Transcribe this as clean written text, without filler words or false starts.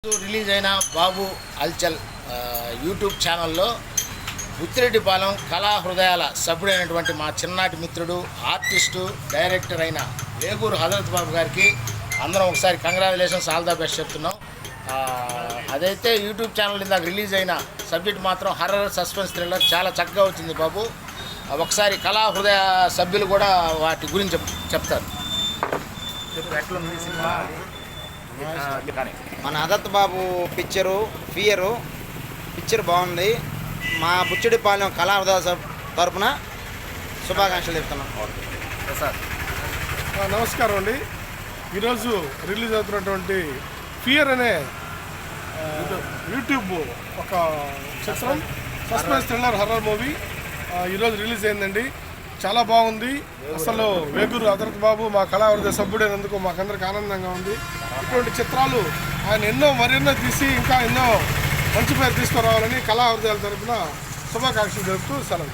Release అయిన బాబు అల్చల్ YouTube ఛానల్లో బుచ్చిరెడ్డిపాలెం కళా హృదయాల సభ్యుడైనటువంటి మా చిన్ననాటి మిత్రుడు ఆర్టిస్టు డైరెక్టర్ అయిన వేగూరు హజరత్ బాబు గారికి అందరం ఒకసారి కంగ్రాచులేషన్స్ ఆల్ ద బెస్ట్ చెప్తున్నాం. అదైతే యూట్యూబ్ ఛానల్ ఇందాక రిలీజ్ అయిన సబ్జెక్ట్ మాత్రం హర్రర్ సస్పెన్స్ థ్రిల్లర్ చాలా చక్కగా వచ్చింది బాబు. ఒకసారి కళా హృదయ సభ్యులు కూడా వాటి గురించి చెప్తారు. ఎట్లుంది సినిమా? మన హజరత్ బాబు పిక్చర్ బాగుంది. మా బుచ్చిరెడ్డిపాలెం కళా హృదయ తరపున శుభాకాంక్షలు చెప్తున్నాం. సార్ నమస్కారం అండి. ఈరోజు రిలీజ్ అవుతున్నటువంటి ఫియర్ అనే యూట్యూబ్ ఒక చిత్రం సస్పెన్స్ థ్రిల్లర్ హర్రర్ మూవీ ఈరోజు రిలీజ్ అయిందండి. చాలా బాగుంది. అసలు వేగూరు హజరత్ బాబు మా కళా హృదయ సభ్యుడైనందుకు మాకందరికి ఆనందంగా ఉంది. ఇటువంటి చిత్రాలు ఆయన మరెన్నో తీసి ఇంకా ఎన్నో మంచి పేరు తీసుకురావాలని కళా హృదయాల తరపున శుభాకాంక్షలు జరుపుతూ సెలవు.